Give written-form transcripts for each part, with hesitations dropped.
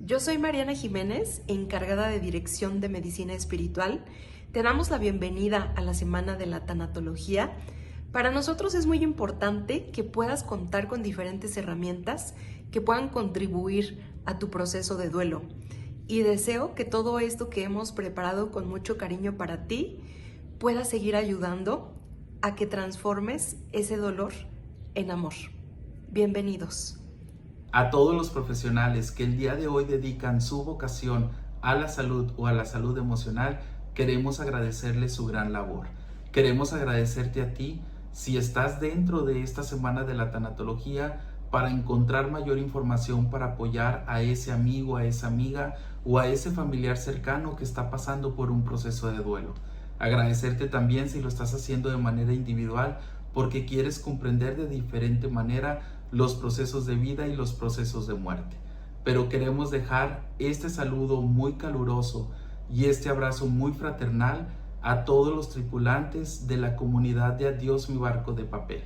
Yo soy Mariana Jiménez, encargada de Dirección de Medicina Espiritual. Te damos la bienvenida a la Semana de la Tanatología. Para nosotros es muy importante que puedas contar con diferentes herramientas que puedan contribuir a tu proceso de duelo. Y deseo que todo esto que hemos preparado con mucho cariño para ti pueda seguir ayudando a que transformes ese dolor en amor. Bienvenidos. A todos los profesionales que el día de hoy dedican su vocación a la salud o a la salud emocional, queremos agradecerles su gran labor. Queremos agradecerte a ti si estás dentro de esta semana de la tanatología para encontrar mayor información para apoyar a ese amigo, a esa amiga o a ese familiar cercano que está pasando por un proceso de duelo. Agradecerte también si lo estás haciendo de manera individual porque quieres comprender de diferente manera los procesos de vida y los procesos de muerte. Pero queremos dejar este saludo muy caluroso y este abrazo muy fraternal a todos los tripulantes de la comunidad de Adiós mi barco de papel.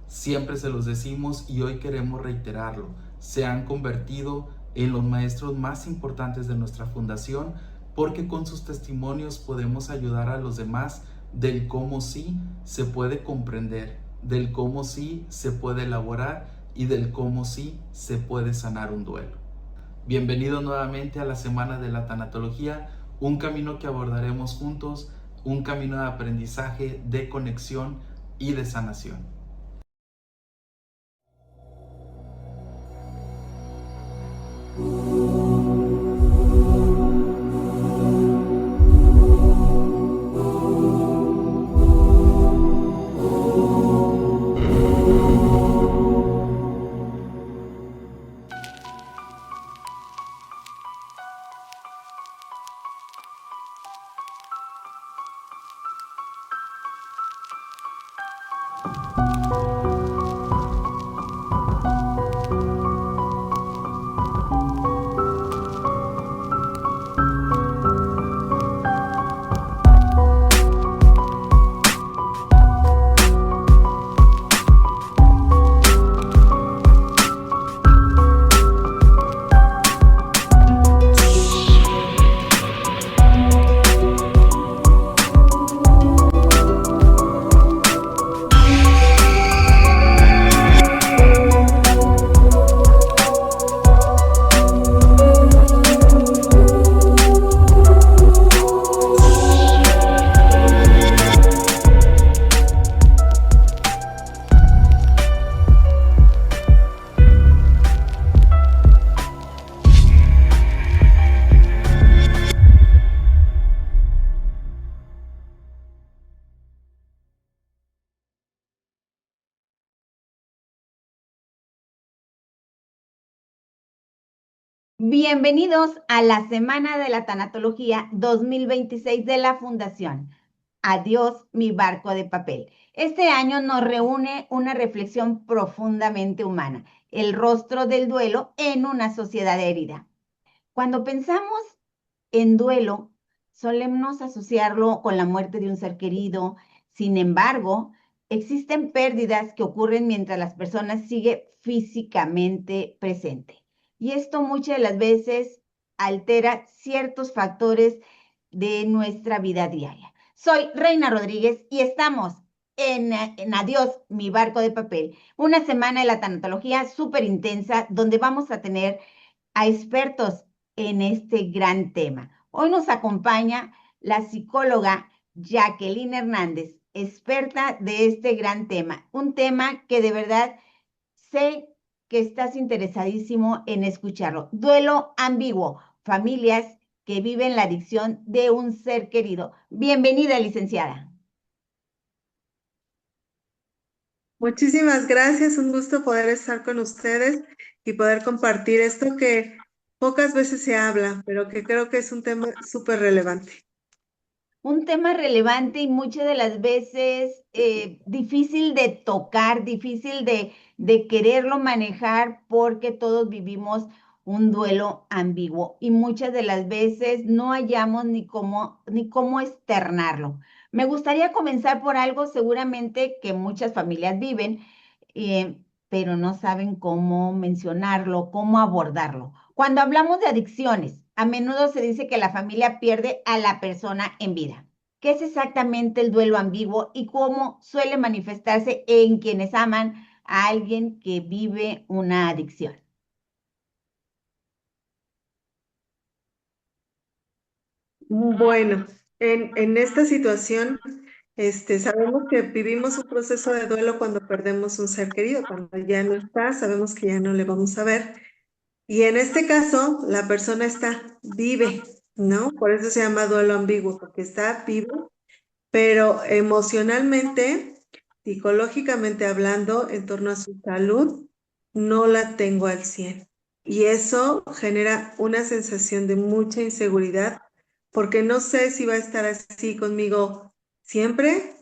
Siempre se los decimos y hoy queremos reiterarlo. Se han convertido en los maestros más importantes de nuestra fundación porque con sus testimonios podemos ayudar a los demás del cómo sí se puede comprender, del cómo sí se puede elaborar y del cómo sí se puede sanar un duelo. Bienvenido nuevamente a la Semana de la Tanatología, un camino que abordaremos juntos, un camino de aprendizaje, de conexión y de sanación. Bienvenidos a la Semana de la Tanatología 2026 de la Fundación. Adiós, mi barco de papel. Este año nos reúne una reflexión profundamente humana, el rostro del duelo en una sociedad herida. Cuando pensamos en duelo, solemos asociarlo con la muerte de un ser querido. Sin embargo, existen pérdidas que ocurren mientras las personas siguen físicamente presentes. Y esto muchas de las veces altera ciertos factores de nuestra vida diaria. Soy Reina Rodríguez y estamos en Adiós, mi barco de papel, una semana de la tanatología súper intensa donde vamos a tener a expertos en este gran tema. Hoy nos acompaña la psicóloga Jacqueline Hernández, experta de este gran tema, un tema que de verdad sé que estás interesadísimo en escucharlo. Duelo ambiguo, familias que viven la adicción de un ser querido. Bienvenida, licenciada. Muchísimas gracias, un gusto poder estar con ustedes y poder compartir esto que pocas veces se habla, pero que creo que es un tema súper relevante. Un tema relevante y muchas de las veces difícil de tocar, difícil de quererlo manejar porque todos vivimos un duelo ambiguo y muchas de las veces no hallamos ni cómo externarlo. Me gustaría comenzar por algo seguramente que muchas familias viven, pero no saben cómo mencionarlo, cómo abordarlo. Cuando hablamos de adicciones, a menudo se dice que la familia pierde a la persona en vida. ¿Qué es exactamente el duelo ambiguo y cómo suele manifestarse en quienes aman a alguien que vive una adicción? Bueno, en esta situación, sabemos que vivimos un proceso de duelo cuando perdemos un ser querido, cuando ya no está, sabemos que ya no le vamos a ver. Y en este caso, la persona vive, ¿no? Por eso se llama duelo ambiguo, porque está vivo, pero emocionalmente, psicológicamente hablando, en torno a su salud, no la tengo al 100. Y eso genera una sensación de mucha inseguridad, porque no sé si va a estar así conmigo siempre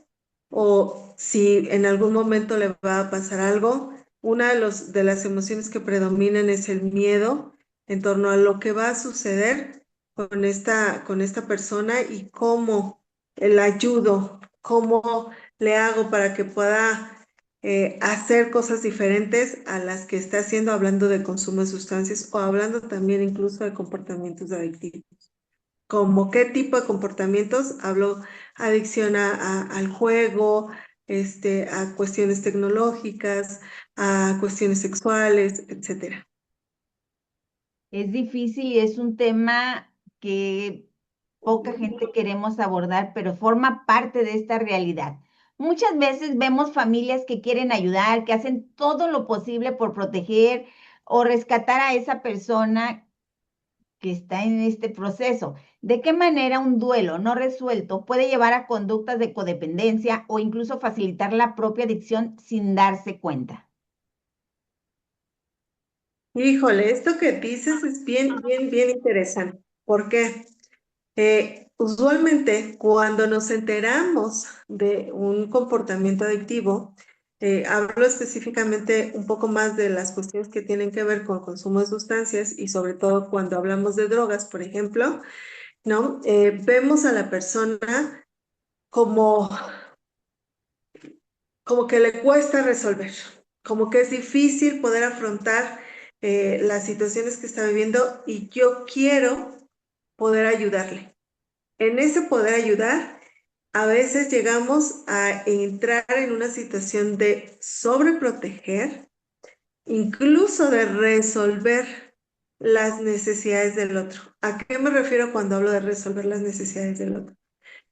o si en algún momento le va a pasar algo. Una de las emociones que predominan es el miedo en torno a lo que va a suceder con esta persona y cómo la ayudo, cómo le hago para que pueda hacer cosas diferentes a las que está haciendo, hablando de consumo de sustancias o hablando también incluso de comportamientos adictivos. ¿Como qué tipo de comportamientos? Hablo adicción al juego, a cuestiones tecnológicas, a cuestiones sexuales, etcétera. Es difícil y es un tema que poca gente queremos abordar, pero forma parte de esta realidad. Muchas veces vemos familias que quieren ayudar, que hacen todo lo posible por proteger o rescatar a esa persona que está en este proceso. ¿De qué manera un duelo no resuelto puede llevar a conductas de codependencia o incluso facilitar la propia adicción sin darse cuenta? Híjole, esto que dices es bien, bien, bien interesante. ¿Por qué? Usualmente cuando nos enteramos de un comportamiento adictivo, hablo específicamente un poco más de las cuestiones que tienen que ver con consumo de sustancias y sobre todo cuando hablamos de drogas, por ejemplo, ¿no? Vemos a la persona como, como que le cuesta resolver, como que es difícil poder afrontar las situaciones que está viviendo y yo quiero poder ayudarle. En ese poder ayudar, a veces llegamos a entrar en una situación de sobreproteger, incluso de resolver las necesidades del otro. ¿A qué me refiero cuando hablo de resolver las necesidades del otro?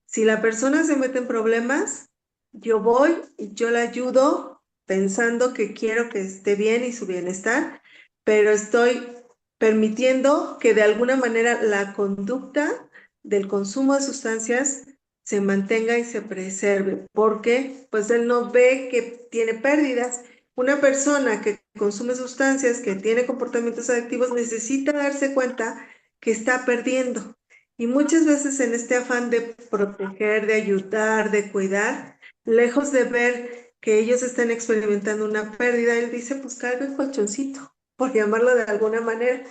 Si la persona se mete en problemas, yo voy y yo la ayudo pensando que quiero que esté bien y su bienestar, pero estoy permitiendo que de alguna manera la conducta del consumo de sustancias se mantenga y se preserve, porque pues él no ve que tiene pérdidas. Una persona que consume sustancias, que tiene comportamientos adictivos, necesita darse cuenta que está perdiendo. Y muchas veces en este afán de proteger, de ayudar, de cuidar, lejos de ver que ellos están experimentando una pérdida, él dice, pues carga el colchoncito, por llamarlo de alguna manera.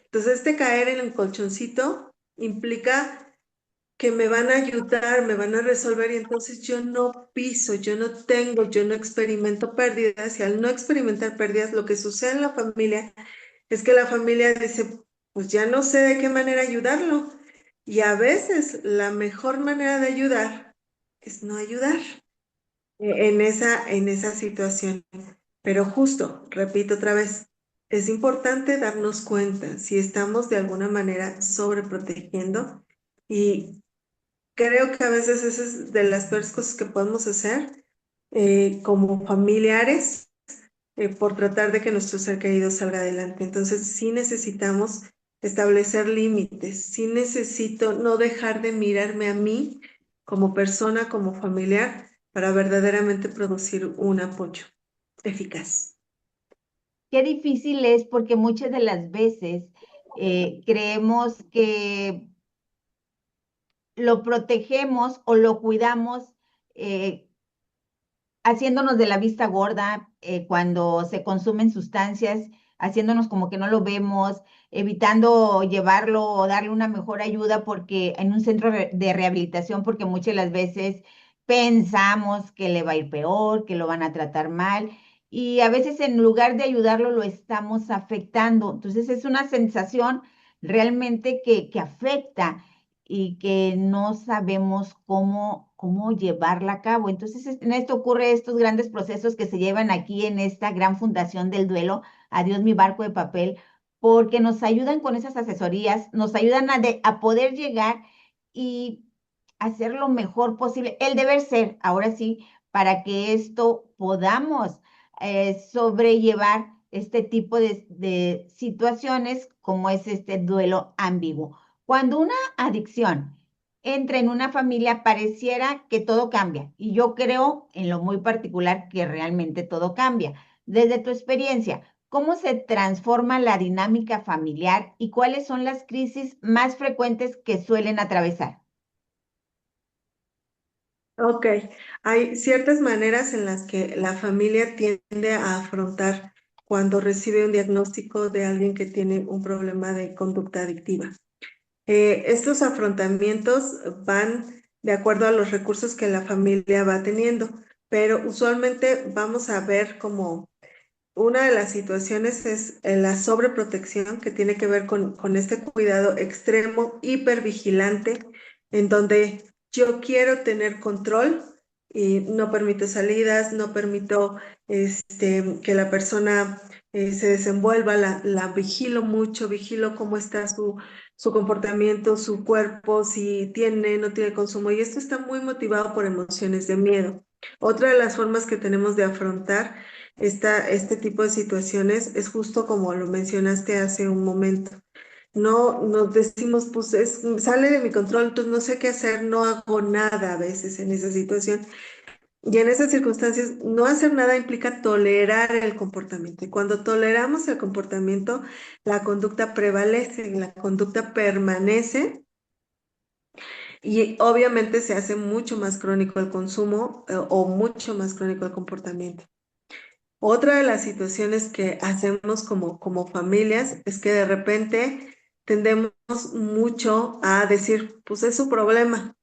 Entonces, este caer en el colchoncito implica que me van a ayudar, me van a resolver y entonces yo no piso, yo no experimento pérdidas y al no experimentar pérdidas, lo que sucede en la familia es que la familia dice, pues ya no sé de qué manera ayudarlo. Y a veces la mejor manera de ayudar es no ayudar en esa situación. Pero justo, repito otra vez, es importante darnos cuenta si estamos de alguna manera sobreprotegiendo y creo que a veces esa es de las peores cosas que podemos hacer como familiares por tratar de que nuestro ser querido salga adelante. Entonces, sí necesitamos establecer límites, sí necesito no dejar de mirarme a mí como persona, como familiar, para verdaderamente producir un apoyo eficaz. Qué difícil es porque muchas de las veces creemos que lo protegemos o lo cuidamos eh, haciéndonos de la vista gorda cuando se consumen sustancias, haciéndonos como que no lo vemos, evitando llevarlo o darle una mejor ayuda porque en un centro de rehabilitación, porque muchas de las veces pensamos que le va a ir peor, que lo van a tratar mal y a veces en lugar de ayudarlo lo estamos afectando. Entonces es una sensación realmente que afecta y que no sabemos cómo llevarla a cabo. Entonces en esto ocurre estos grandes procesos que se llevan aquí en esta gran fundación del duelo, Adiós mi barco de papel, porque nos ayudan con esas asesorías, nos ayudan a poder llegar y hacer lo mejor posible, el deber ser, ahora sí, para que esto podamos sobrellevar este tipo de situaciones como es este duelo ambiguo. Cuando una adicción entra en una familia, pareciera que todo cambia. Y yo creo en lo muy particular que realmente todo cambia. Desde tu experiencia, ¿cómo se transforma la dinámica familiar y cuáles son las crisis más frecuentes que suelen atravesar? Ok, hay ciertas maneras en las que la familia tiende a afrontar cuando recibe un diagnóstico de alguien que tiene un problema de conducta adictiva. Estos afrontamientos van de acuerdo a los recursos que la familia va teniendo, pero usualmente vamos a ver como una de las situaciones es la sobreprotección que tiene que ver con este cuidado extremo, hipervigilante, en donde yo quiero tener control y no permito salidas, no permito que la persona se desenvuelva, la vigilo mucho, vigilo cómo está su comportamiento, su cuerpo, si tiene, no tiene consumo, y esto está muy motivado por emociones de miedo. Otra de las formas que tenemos de afrontar este tipo de situaciones es justo como lo mencionaste hace un momento. No nos decimos, pues sale de mi control, entonces no sé qué hacer, no hago nada a veces en esa situación. Y en esas circunstancias, no hacer nada implica tolerar el comportamiento. Y cuando toleramos el comportamiento, la conducta prevalece, la conducta permanece y obviamente se hace mucho más crónico el consumo o mucho más crónico el comportamiento. Otra de las situaciones que hacemos como familias es que de repente tendemos mucho a decir, pues es su problema.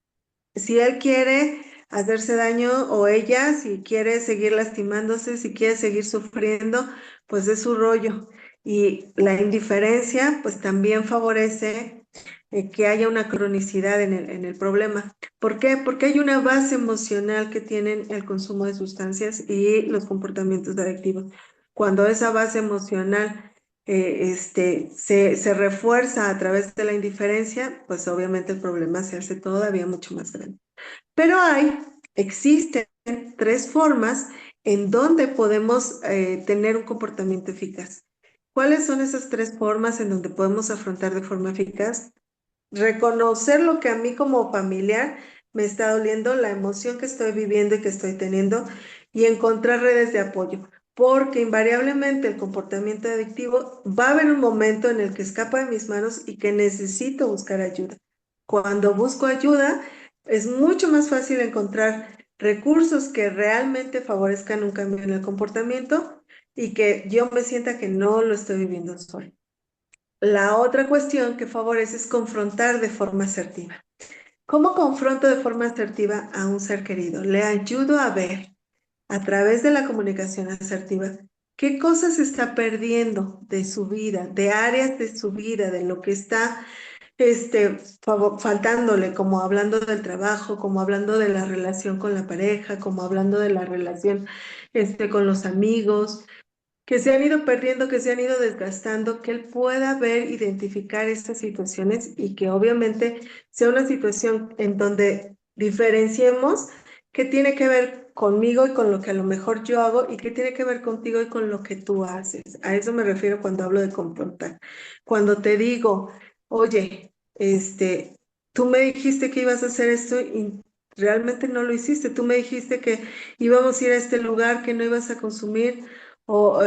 Si él quiere hacerse daño o ella, si quiere seguir lastimándose, si quiere seguir sufriendo, pues es su rollo. Y la indiferencia, pues también favorece que haya una cronicidad en el problema. ¿Por qué? Porque hay una base emocional que tienen el consumo de sustancias y los comportamientos adictivos. Cuando esa base emocional se refuerza a través de la indiferencia, pues obviamente el problema se hace todavía mucho más grande. Pero existen tres formas en donde podemos tener un comportamiento eficaz. ¿Cuáles son esas tres formas en donde podemos afrontar de forma eficaz? Reconocer lo que a mí como familiar me está doliendo, la emoción que estoy viviendo y que estoy teniendo, y encontrar redes de apoyo, porque invariablemente el comportamiento adictivo va a haber un momento en el que escapa de mis manos y que necesito buscar ayuda. Cuando busco ayuda, es mucho más fácil encontrar recursos que realmente favorezcan un cambio en el comportamiento y que yo me sienta que no lo estoy viviendo solo. La otra cuestión que favorece es confrontar de forma asertiva. ¿Cómo confronto de forma asertiva a un ser querido? Le ayudo a ver a través de la comunicación asertiva qué cosas está perdiendo de su vida, de áreas de su vida, de lo que está faltándole, como hablando del trabajo, como hablando de la relación con la pareja, como hablando de la relación con los amigos, que se han ido perdiendo, que se han ido desgastando, que él pueda ver, identificar estas situaciones y que obviamente sea una situación en donde diferenciemos qué tiene que ver conmigo y con lo que a lo mejor yo hago y qué tiene que ver contigo y con lo que tú haces. A eso me refiero cuando hablo de confrontar. Cuando te digo, oye, tú me dijiste que ibas a hacer esto y realmente no lo hiciste. Tú me dijiste que íbamos a ir a este lugar, que no ibas a consumir o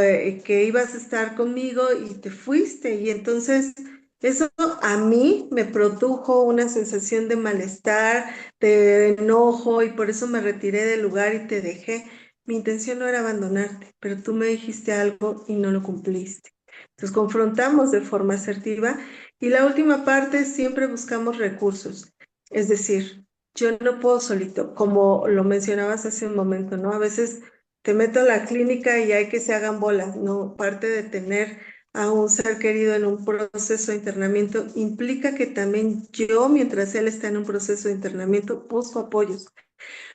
que ibas a estar conmigo y te fuiste. Y entonces eso a mí me produjo una sensación de malestar, de enojo y por eso me retiré del lugar y te dejé. Mi intención no era abandonarte, pero tú me dijiste algo y no lo cumpliste. Entonces confrontamos de forma asertiva y la última parte siempre buscamos recursos. Es decir, yo no puedo solito, como lo mencionabas hace un momento, ¿no? A veces te meto a la clínica y hay que se hagan bolas. No, parte de tener a un ser querido en un proceso de internamiento implica que también yo, mientras él está en un proceso de internamiento, busco apoyos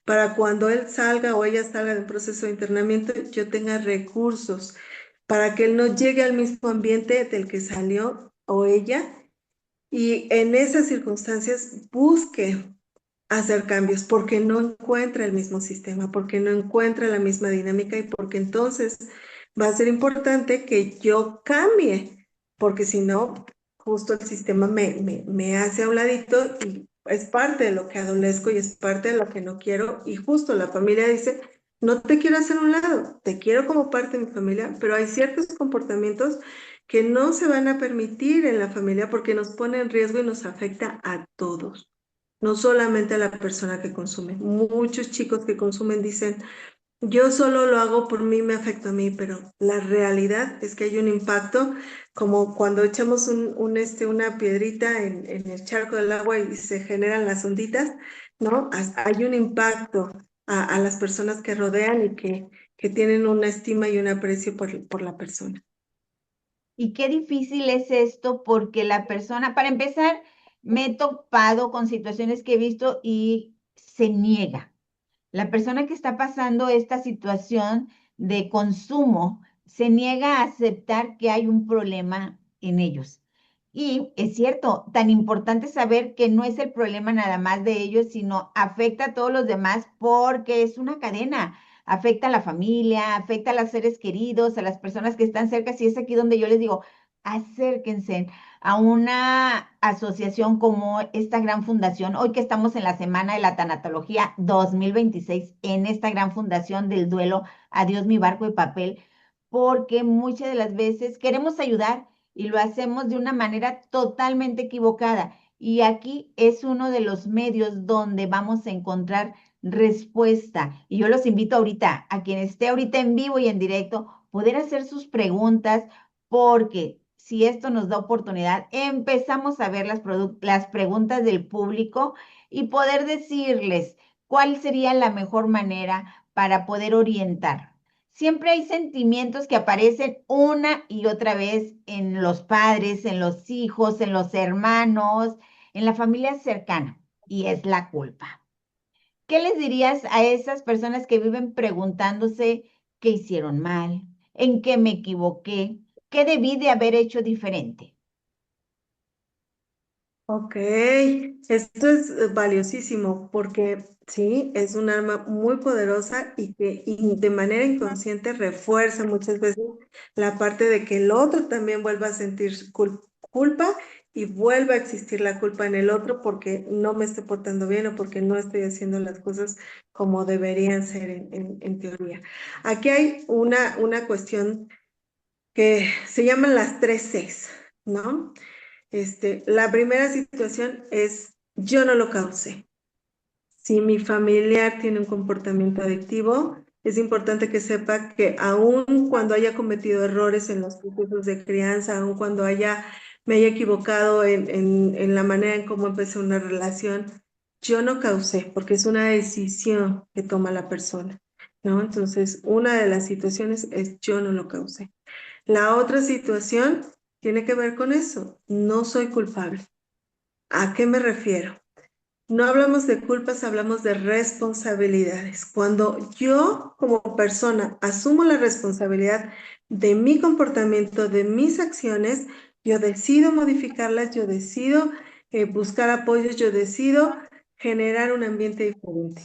para cuando él salga o ella salga de un proceso de internamiento, yo tenga recursos para que él no llegue al mismo ambiente del que salió o ella, y en esas circunstancias busque hacer cambios porque no encuentra el mismo sistema, porque no encuentra la misma dinámica, y porque entonces va a ser importante que yo cambie, porque si no, justo el sistema me hace a un ladito y es parte de lo que adolezco y es parte de lo que no quiero, y justo la familia dice, no te quiero hacer a un lado, te quiero como parte de mi familia, pero hay ciertos comportamientos que no se van a permitir en la familia porque nos pone en riesgo y nos afecta a todos, no solamente a la persona que consume. Muchos chicos que consumen dicen, yo solo lo hago por mí, me afecta a mí, pero la realidad es que hay un impacto, como cuando echamos una piedrita en el charco del agua y se generan las onditas, ¿no? Hay un impacto a las personas que rodean y que tienen una estima y un aprecio por la persona. Y qué difícil es esto porque la persona, para empezar, me he topado con situaciones que he visto y se niega. La persona que está pasando esta situación de consumo se niega a aceptar que hay un problema en ellos. Y es cierto, tan importante saber que no es el problema nada más de ellos, sino afecta a todos los demás porque es una cadena. Afecta a la familia, afecta a los seres queridos, a las personas que están cerca. Y es aquí donde yo les digo, acérquense a una asociación como esta gran fundación, hoy que estamos en la Semana de la Tanatología 2026, en esta gran fundación del duelo, Adiós mi barco de papel, porque muchas de las veces queremos ayudar y lo hacemos de una manera totalmente equivocada. Y aquí es uno de los medios donde vamos a encontrar respuesta. Y yo los invito ahorita, a quien esté ahorita en vivo y en directo, poder hacer sus preguntas, porque si esto nos da oportunidad, empezamos a ver las preguntas del público y poder decirles cuál sería la mejor manera para poder orientar. Siempre hay sentimientos que aparecen una y otra vez en los padres, en los hijos, en los hermanos, en la familia cercana, y es la culpa. ¿Qué les dirías a esas personas que viven preguntándose qué hicieron mal, en qué me equivoqué, qué debí de haber hecho diferente? Ok, esto es valiosísimo porque sí, es un arma muy poderosa y que de manera inconsciente refuerza muchas veces la parte de que el otro también vuelva a sentir culpa y vuelva a existir la culpa en el otro porque no me estoy portando bien o porque no estoy haciendo las cosas como deberían ser en teoría. Aquí hay una cuestión que se llaman las 3 Cs, ¿no? La primera situación es, yo no lo causé. Si mi familiar tiene un comportamiento adictivo, es importante que sepa que aun cuando haya cometido errores en los procesos de crianza, aun cuando me haya equivocado en la manera en cómo empecé una relación, yo no causé, porque es una decisión que toma la persona, ¿no? Entonces, una de las situaciones es, yo no lo causé. La otra situación tiene que ver con eso. No soy culpable. ¿A qué me refiero? No hablamos de culpas, hablamos de responsabilidades. Cuando yo como persona asumo la responsabilidad de mi comportamiento, de mis acciones, yo decido modificarlas, yo decido buscar apoyos, yo decido generar un ambiente diferente.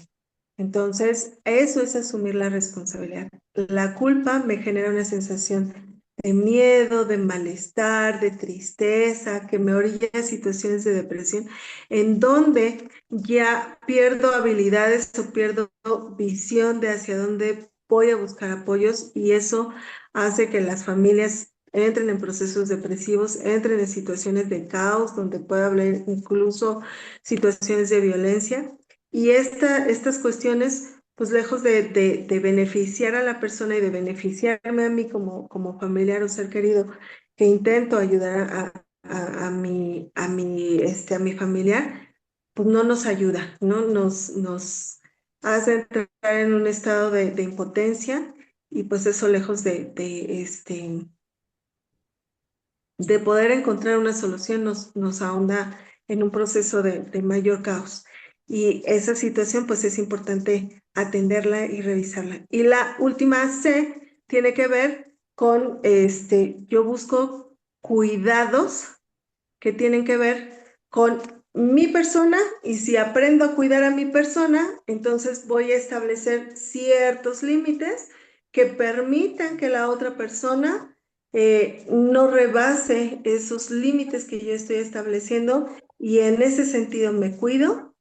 Entonces, eso es asumir la responsabilidad. La culpa me genera una sensación de miedo, de malestar, de tristeza, que me orilla a situaciones de depresión, en donde ya pierdo habilidades o pierdo visión de hacia dónde voy a buscar apoyos, y eso hace que las familias entren en procesos depresivos, entren en situaciones de caos, donde puede haber incluso situaciones de violencia. Y estas cuestiones, pues lejos de beneficiar a la persona y de beneficiarme a mí como familiar o ser querido, que intento ayudar a mi familiar, pues no nos ayuda, ¿no? Nos hace entrar en un estado de impotencia y pues eso lejos de poder encontrar una solución nos ahonda en un proceso de mayor caos. Y esa situación pues es importante atenderla y revisarla. Y la última C tiene que ver con, yo busco cuidados que tienen que ver con mi persona, y si aprendo a cuidar a mi persona, entonces voy a establecer ciertos límites que permitan que la otra persona no rebase esos límites que yo estoy estableciendo, y en ese sentido me cuido,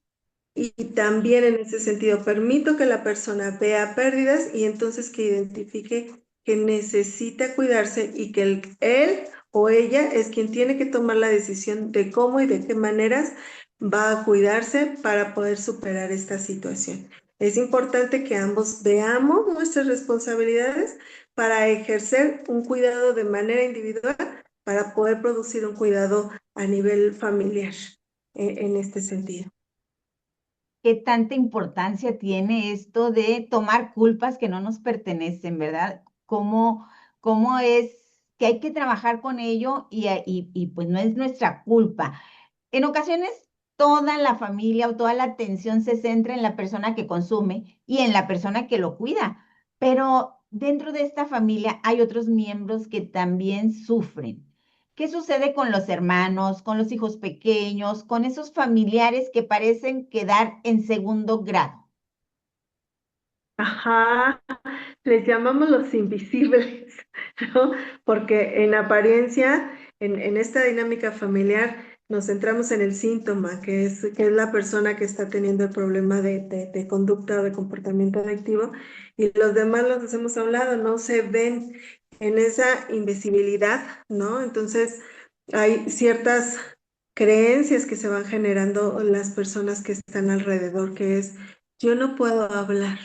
y también en ese sentido permito que la persona vea pérdidas y entonces que identifique que necesita cuidarse, y que él o ella es quien tiene que tomar la decisión de cómo y de qué maneras va a cuidarse para poder superar esta situación. Es importante que ambos veamos nuestras responsabilidades para ejercer un cuidado de manera individual, para poder producir un cuidado a nivel familiar en este sentido. ¿Qué tanta importancia tiene esto de tomar culpas que no nos pertenecen, verdad? ¿Cómo es que hay que trabajar con ello y pues no es nuestra culpa? En ocasiones, toda la familia o toda la atención se centra en la persona que consume y en la persona que lo cuida, pero dentro de esta familia hay otros miembros que también sufren. ¿Qué sucede con los hermanos, con los hijos pequeños, con esos familiares que parecen quedar en segundo grado? Ajá, les llamamos los invisibles, ¿no? Porque en apariencia, en esta dinámica familiar, nos centramos en el síntoma, que es la persona que está teniendo el problema de conducta o de comportamiento adictivo, y los demás los hacemos a un lado, no se ven en esa invisibilidad, ¿no? Entonces, hay ciertas creencias que se van generando las personas que están alrededor, que es, yo no puedo hablar.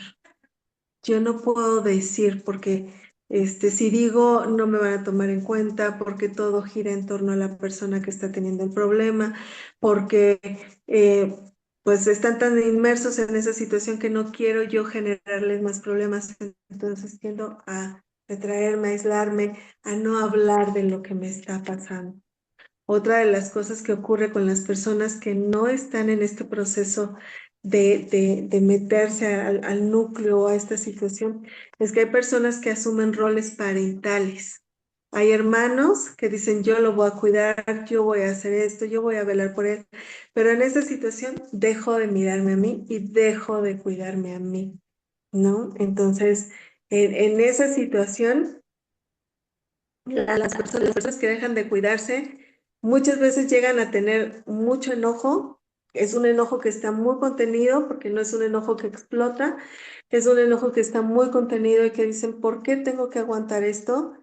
Yo no puedo decir porque si digo no me van a tomar en cuenta, porque todo gira en torno a la persona que está teniendo el problema, porque eh, pues están tan inmersos en esa situación que no quiero yo generarles más problemas. Entonces tiendo a retraerme, a aislarme, a no hablar de lo que me está pasando. Otra de las cosas que ocurre con las personas que no están en este proceso de meterse al núcleo, a esta situación, es que hay personas que asumen roles parentales. Hay hermanos que dicen, yo lo voy a cuidar, yo voy a hacer esto, yo voy a velar por él, pero en esa situación dejo de mirarme a mí y dejo de cuidarme a mí, ¿no? Entonces, en esa situación las personas que dejan de cuidarse muchas veces llegan a tener mucho enojo. Es un enojo que está muy contenido, porque no es un enojo que explota, es un enojo que está muy contenido y que dicen, ¿por qué tengo que aguantar esto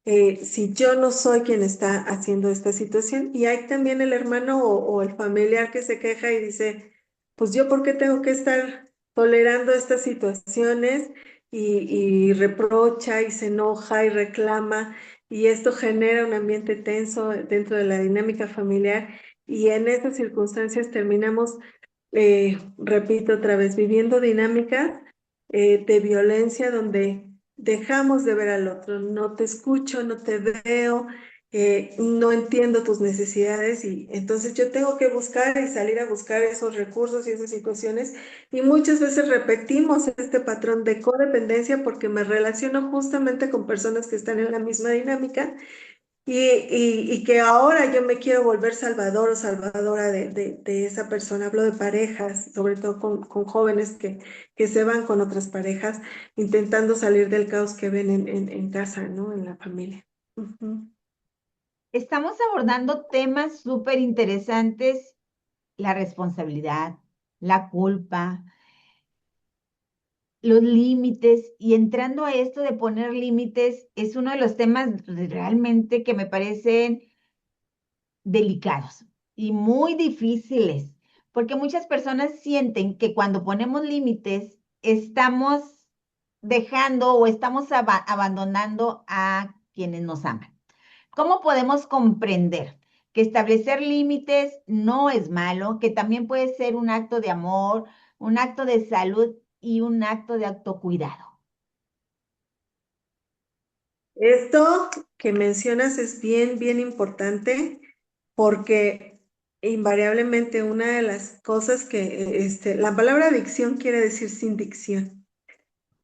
si yo no soy quien está haciendo esta situación? Y hay también el hermano o el familiar que se queja y dice, pues yo por qué tengo que estar tolerando estas situaciones, y reprocha y se enoja y reclama, y esto genera un ambiente tenso dentro de la dinámica familiar, y en esas circunstancias terminamos, repito otra vez, viviendo dinámicas de violencia donde dejamos de ver al otro, no te escucho, no te veo, no entiendo tus necesidades, y entonces yo tengo que buscar y salir a buscar esos recursos y esas situaciones, y muchas veces repetimos este patrón de codependencia porque me relaciono justamente con personas que están en la misma dinámica, y que ahora yo me quiero volver salvador o salvadora de esa persona. Hablo de parejas, sobre todo con jóvenes que se van con otras parejas intentando salir del caos que ven en casa, ¿no? En la familia. Ujú. Estamos abordando temas súper interesantes, la responsabilidad, la culpa, los límites, y entrando a esto de poner límites, es uno de los temas realmente que me parecen delicados y muy difíciles, porque muchas personas sienten que cuando ponemos límites estamos dejando o estamos abandonando a quienes nos aman. ¿Cómo podemos comprender que establecer límites no es malo, que también puede ser un acto de amor, un acto de salud y un acto de autocuidado? Esto que mencionas es bien, bien importante porque invariablemente una de las cosas que, la palabra adicción quiere decir sin dicción,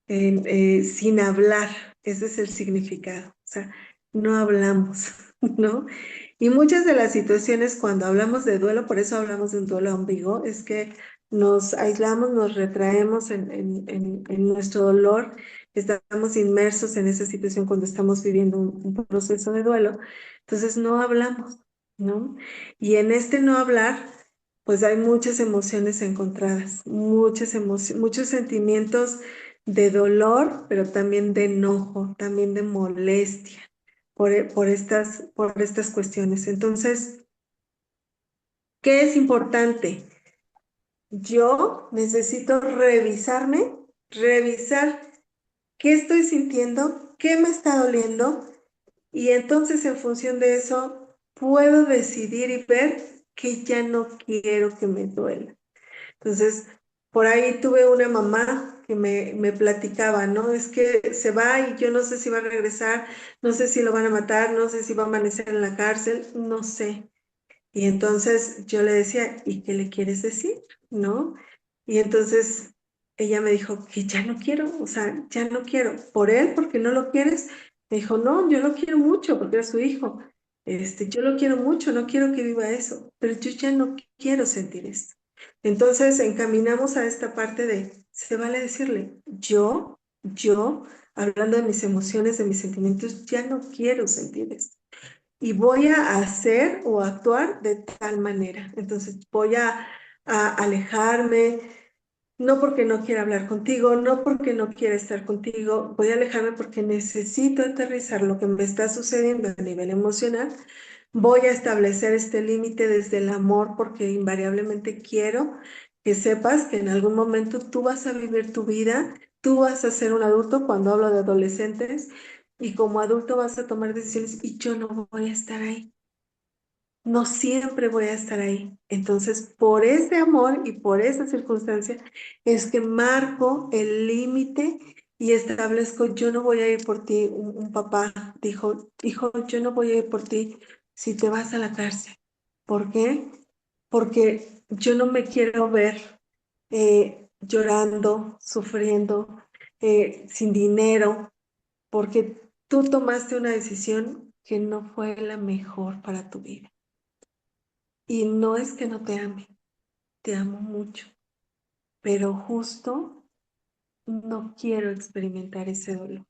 sin hablar, ese es el significado, o sea, no hablamos, ¿no? Y muchas de las situaciones cuando hablamos de duelo, por eso hablamos de un duelo ambiguo, es que nos aislamos, nos retraemos en nuestro dolor, estamos inmersos en esa situación cuando estamos viviendo un proceso de duelo, entonces no hablamos, ¿no? Y en este no hablar, pues hay muchas emociones encontradas, muchos sentimientos de dolor, pero también de enojo, también de molestia por estas cuestiones. Entonces, ¿qué es importante? Yo necesito revisar qué estoy sintiendo, qué me está doliendo, y entonces en función de eso puedo decidir y ver que ya no quiero que me duela. Entonces, por ahí tuve una mamá que me platicaba, ¿no? Es que se va y yo no sé si va a regresar, no sé si lo van a matar, no sé si va a amanecer en la cárcel, no sé. Y entonces yo le decía, ¿y qué le quieres decir? ¿No? Y entonces ella me dijo que ya no quiero, o sea, ya no quiero. ¿Por él? ¿Porque no lo quieres? Me dijo, no, yo lo quiero mucho porque era su hijo. Yo lo quiero mucho, no quiero que viva eso, pero yo ya no quiero sentir esto. Entonces encaminamos a esta parte de, se vale decirle, hablando de mis emociones, de mis sentimientos, ya no quiero sentir esto y voy a hacer o actuar de tal manera. Entonces voy a alejarme, no porque no quiera hablar contigo, no porque no quiera estar contigo, voy a alejarme porque necesito aterrizar lo que me está sucediendo a nivel emocional. Voy a establecer este límite desde el amor porque invariablemente quiero que sepas que en algún momento tú vas a vivir tu vida, tú vas a ser un adulto cuando hablo de adolescentes y como adulto vas a tomar decisiones y yo no voy a estar ahí. No siempre voy a estar ahí. Entonces, por ese amor y por esa circunstancia es que marco el límite y establezco, yo no voy a ir por ti. Un papá dijo, hijo, yo no voy a ir por ti si te vas a la cárcel. ¿Por qué? Porque yo no me quiero ver llorando, sufriendo, sin dinero, porque tú tomaste una decisión que no fue la mejor para tu vida. Y no es que no te ame, te amo mucho, pero justo no quiero experimentar ese dolor.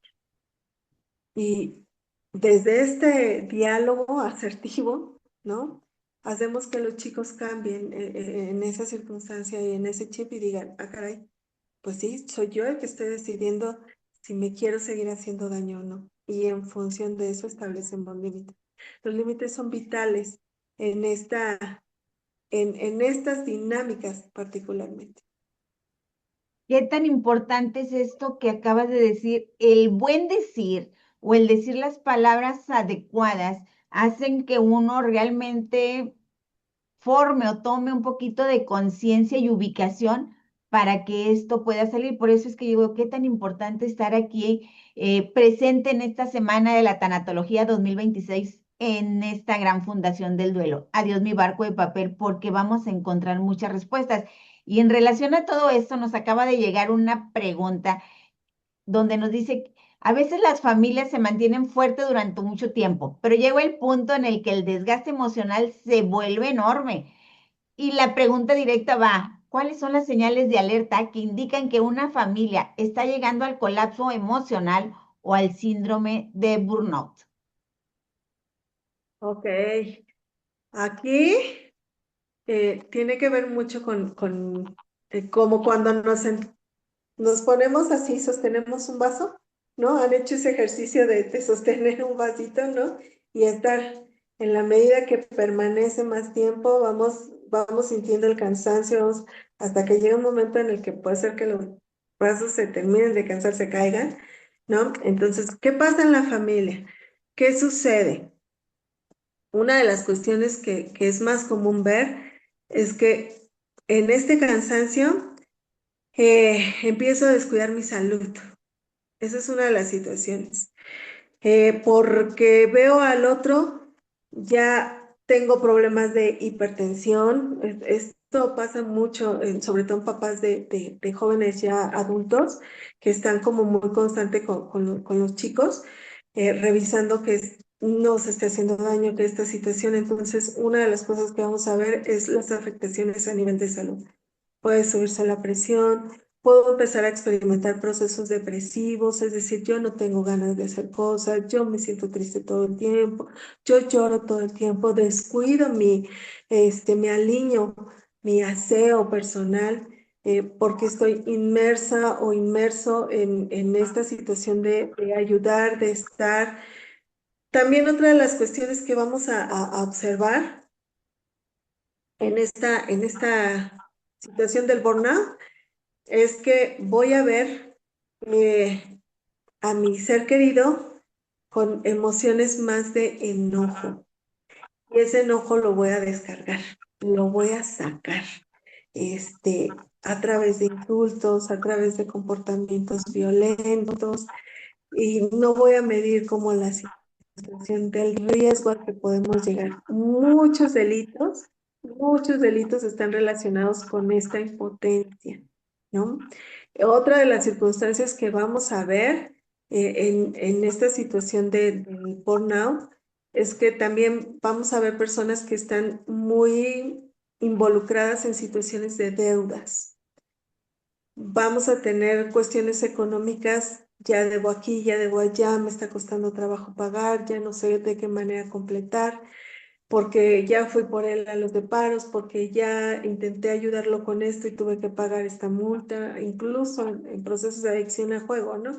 Y desde este diálogo asertivo, ¿no? Hacemos que los chicos cambien en esa circunstancia y en ese chip y digan, ah, caray, pues sí, soy yo el que estoy decidiendo si me quiero seguir haciendo daño o no. Y en función de eso establecemos límites. Los límites son vitales en en estas dinámicas particularmente. ¿Qué tan importante es esto que acabas de decir? El buen decir o el decir las palabras adecuadas hacen que uno realmente forme o tome un poquito de conciencia y ubicación para que esto pueda salir. Por eso es que digo, qué tan importante estar aquí presente en esta semana de la Tanatología 2026 en esta gran fundación del duelo. Adiós mi barco de papel, porque vamos a encontrar muchas respuestas. Y en relación a todo esto, nos acaba de llegar una pregunta donde nos dice, a veces las familias se mantienen fuertes durante mucho tiempo, pero llega el punto en el que el desgaste emocional se vuelve enorme. Y la pregunta directa va, ¿cuáles son las señales de alerta que indican que una familia está llegando al colapso emocional o al síndrome de burnout? Ok, aquí tiene que ver mucho como cuando nos ponemos así, sostenemos un vaso, ¿no? Han hecho ese ejercicio de sostener un vasito, ¿no? Y estar en la medida que permanece más tiempo, vamos sintiendo el cansancio hasta que llega un momento en el que puede ser que los vasos se terminen de cansar, se caigan, ¿no? Entonces, ¿qué pasa en la familia? ¿Qué sucede? Una de las cuestiones que es más común ver es que en este cansancio empiezo a descuidar mi salud. Esa es una de las situaciones. porque veo al otro, ya tengo problemas de hipertensión. Esto pasa mucho, sobre todo en papás de jóvenes ya adultos que están como muy constante con los chicos, revisando que no se esté haciendo daño, que esta situación. Entonces, una de las cosas que vamos a ver es las afectaciones a nivel de salud. Puede subirse la presión, puedo empezar a experimentar procesos depresivos, es decir, yo no tengo ganas de hacer cosas, yo me siento triste todo el tiempo, yo lloro todo el tiempo, descuido mi aliño, mi aseo personal, porque estoy inmersa o inmerso en esta situación de ayudar, de estar. También otra de las cuestiones que vamos a observar en esta situación del burnout es que voy a ver a mi ser querido con emociones más de enojo. Y ese enojo lo voy a descargar, lo voy a sacar, este, a través de insultos, a través de comportamientos violentos, y no voy a medir como la situación del riesgo al que podemos llegar. Muchos delitos están relacionados con esta impotencia, ¿no? Otra de las circunstancias que vamos a ver en esta situación del burnout es que también vamos a ver personas que están muy involucradas en situaciones de deudas. Vamos a tener cuestiones económicas, ya debo aquí, ya debo allá, me está costando trabajo pagar, ya no sé de qué manera completar, porque ya fui por él a los deparos, porque ya intenté ayudarlo con esto y tuve que pagar esta multa, incluso en procesos de adicción al juego, ¿no?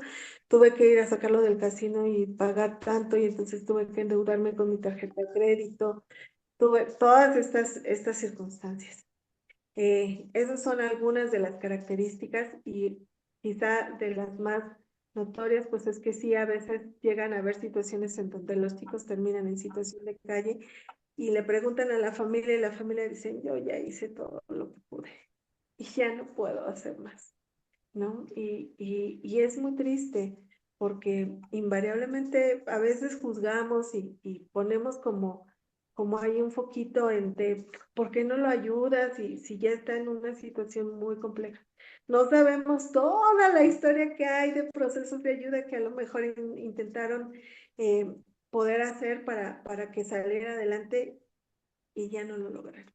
Tuve que ir a sacarlo del casino y pagar tanto, y entonces tuve que endeudarme con mi tarjeta de crédito. Tuve todas estas circunstancias. Esas son algunas de las características, y quizá de las más notorias, pues es que sí, a veces llegan a haber situaciones en donde los chicos terminan en situación de calle y le preguntan a la familia, y la familia dice, yo ya hice todo lo que pude y ya no puedo hacer más, ¿no? Y es muy triste porque invariablemente a veces juzgamos y ponemos como hay un foquito ¿por qué no lo ayudas si ya está en una situación muy compleja? No sabemos toda la historia que hay de procesos de ayuda que a lo mejor intentaron eh, poder hacer para que saliera adelante y ya no lo lograron.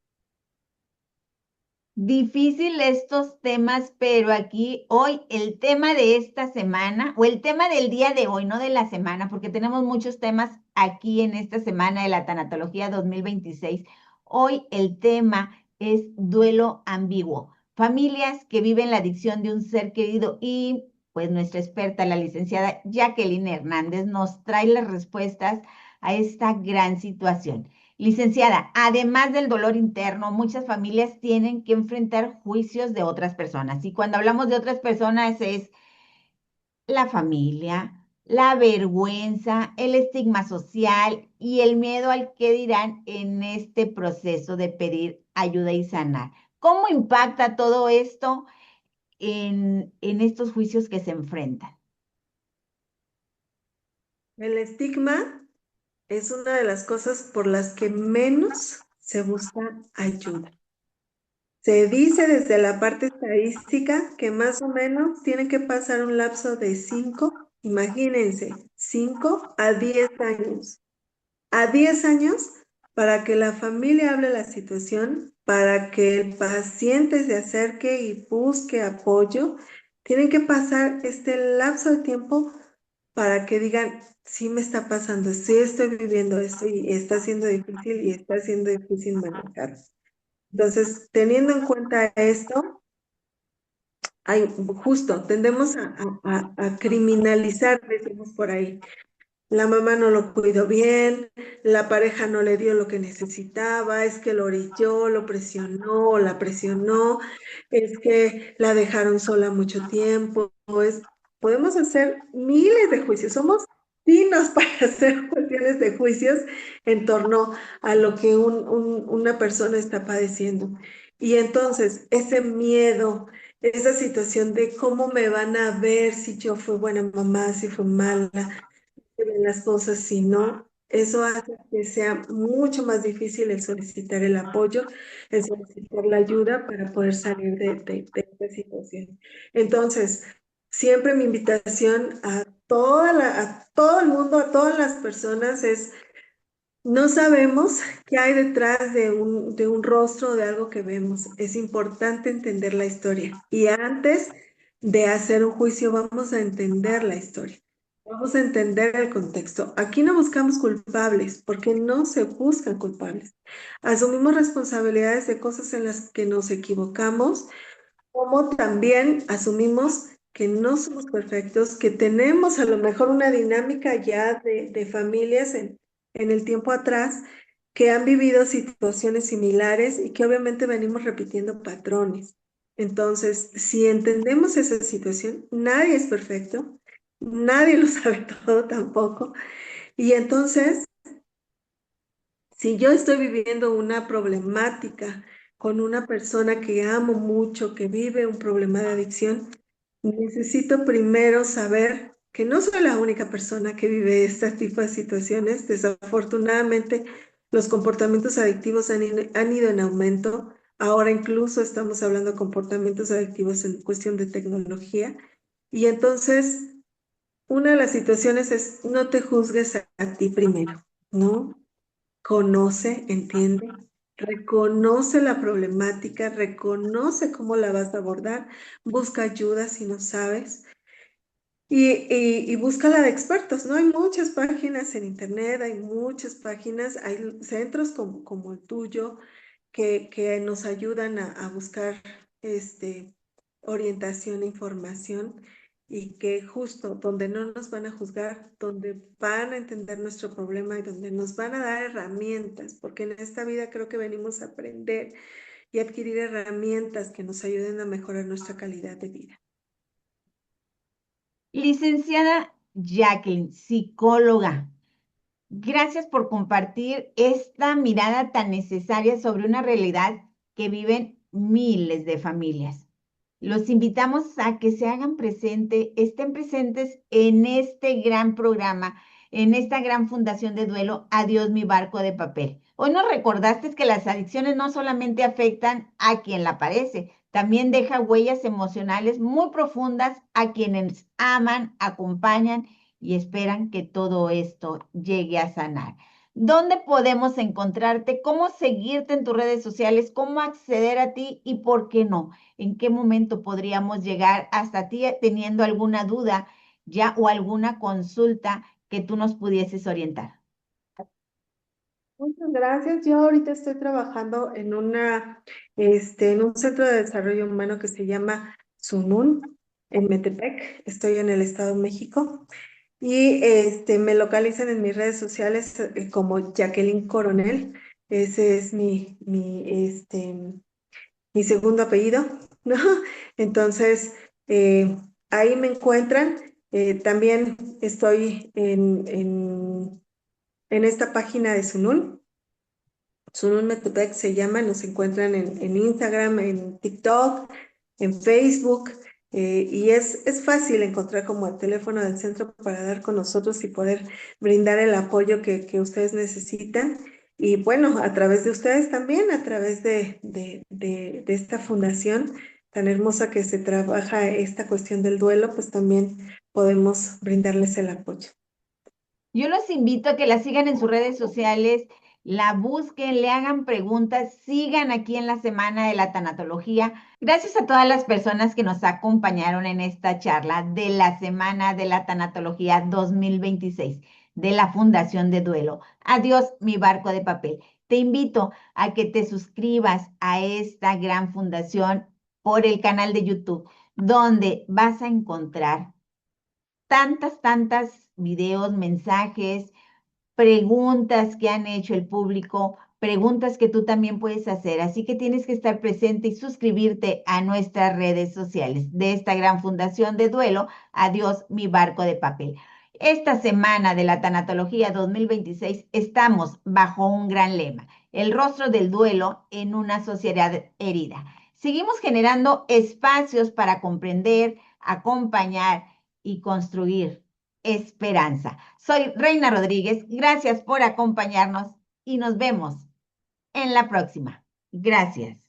Difícil estos temas, pero aquí hoy el tema de esta semana o el tema del día de hoy, no de la semana, porque tenemos muchos temas aquí en esta semana de la Tanatología 2026. Hoy el tema es duelo ambiguo, familias que viven la adicción de un ser querido, y pues nuestra experta, la licenciada Jacqueline Hernández, nos trae las respuestas a esta gran situación. Licenciada, además del dolor interno, muchas familias tienen que enfrentar juicios de otras personas. Y cuando hablamos de otras personas es la familia, la vergüenza, el estigma social y el miedo al que dirán en este proceso de pedir ayuda y sanar. ¿Cómo impacta todo esto en estos juicios que se enfrentan? El estigma es una de las cosas por las que menos se busca ayuda. Se dice desde la parte estadística que más o menos tiene que pasar un lapso de 5, imagínense, 5 a 10 años. A 10 años para que la familia hable la situación, para que el paciente se acerque y busque apoyo. Tienen que pasar este lapso de tiempo para que digan, sí me está pasando, sí estoy viviendo esto y está siendo difícil y está siendo difícil manejar. Entonces, teniendo en cuenta esto, justo tendemos a criminalizar, decimos por ahí. La mamá no lo cuidó bien, la pareja no le dio lo que necesitaba, es que lo orilló, lo presionó, o la presionó, es que la dejaron sola mucho tiempo. Podemos hacer miles de juicios, somos finos para hacer cuestiones de juicios en torno a lo que una persona está padeciendo. Y entonces ese miedo, esa situación de cómo me van a ver si yo fui buena mamá, si fui mala, se ven las cosas, si no, eso hace que sea mucho más difícil el solicitar el apoyo, el solicitar la ayuda para poder salir de esta situación. Entonces, siempre mi invitación a todo el mundo, a todas las personas es, no sabemos qué hay detrás de un rostro o de algo que vemos. Es importante entender la historia. Y antes de hacer un juicio, vamos a entender la historia. Vamos a entender el contexto. Aquí no buscamos culpables, porque no se buscan culpables. Asumimos responsabilidades de cosas en las que nos equivocamos, como también asumimos que no somos perfectos, que tenemos a lo mejor una dinámica ya de familias en el tiempo atrás que han vivido situaciones similares y que obviamente venimos repitiendo patrones. Entonces, si entendemos esa situación, nadie es perfecto, nadie lo sabe todo tampoco. Y entonces, si yo estoy viviendo una problemática con una persona que amo mucho, que vive un problema de adicción, necesito primero saber que no soy la única persona que vive este tipo de situaciones. Desafortunadamente, los comportamientos adictivos han ido en aumento. Ahora incluso estamos hablando de comportamientos adictivos en cuestión de tecnología. Y entonces, una de las situaciones es no te juzgues a ti primero, ¿no? Conoce, entiende, reconoce la problemática, reconoce cómo la vas a abordar, busca ayuda si no sabes y busca la de expertos, ¿no? Hay muchas páginas en internet, hay muchas páginas, hay centros como el tuyo que nos ayudan a buscar orientación e información y que justo donde no nos van a juzgar, donde van a entender nuestro problema y donde nos van a dar herramientas, porque en esta vida creo que venimos a aprender y adquirir herramientas que nos ayuden a mejorar nuestra calidad de vida. Licenciada Jacqueline, psicóloga, gracias por compartir esta mirada tan necesaria sobre una realidad que viven miles de familias. Los invitamos a que se hagan presente, estén presentes en este gran programa, en esta gran fundación de duelo, Adiós mi barco de papel. Hoy nos recordaste que las adicciones no solamente afectan a quien la padece, también deja huellas emocionales muy profundas a quienes aman, acompañan y esperan que todo esto llegue a sanar. ¿Dónde podemos encontrarte? ¿Cómo seguirte en tus redes sociales? ¿Cómo acceder a ti? ¿Y por qué no? ¿En qué momento podríamos llegar hasta ti teniendo alguna duda ya o alguna consulta que tú nos pudieses orientar? Muchas gracias. Yo ahorita estoy trabajando en un centro de desarrollo humano que se llama Sunun, en Metepec. Estoy en el Estado de México y me localizan en mis redes sociales como Jacqueline Coronel. Ese es mi segundo apellido, ¿no? Entonces, ahí me encuentran. También estoy en esta página de Sunun. Sunun Metepec se llama, nos encuentran en Instagram, en TikTok, en Facebook, y es fácil encontrar como el teléfono del centro para dar con nosotros y poder brindar el apoyo que ustedes necesitan. Y bueno, a través de ustedes también, a través de esta fundación tan hermosa que se trabaja esta cuestión del duelo, pues también podemos brindarles el apoyo. Yo los invito a que la sigan en sus redes sociales, la busquen, le hagan preguntas, sigan aquí en la Semana de la Tanatología. Gracias a todas las personas que nos acompañaron en esta charla de la Semana de la Tanatología 2026 de la Fundación de Duelo. Adiós, mi barco de papel. Te invito a que te suscribas a esta gran fundación por el canal de YouTube, donde vas a encontrar tantas videos, mensajes, preguntas que han hecho el público, preguntas que tú también puedes hacer. Así que tienes que estar presente y suscribirte a nuestras redes sociales de esta gran fundación de duelo. Adiós, mi barco de papel. Esta semana de la Tanatología 2026 estamos bajo un gran lema, el rostro del duelo en una sociedad herida. Seguimos generando espacios para comprender, acompañar y construir esperanza. Soy Reina Rodríguez, gracias por acompañarnos y nos vemos en la próxima. Gracias.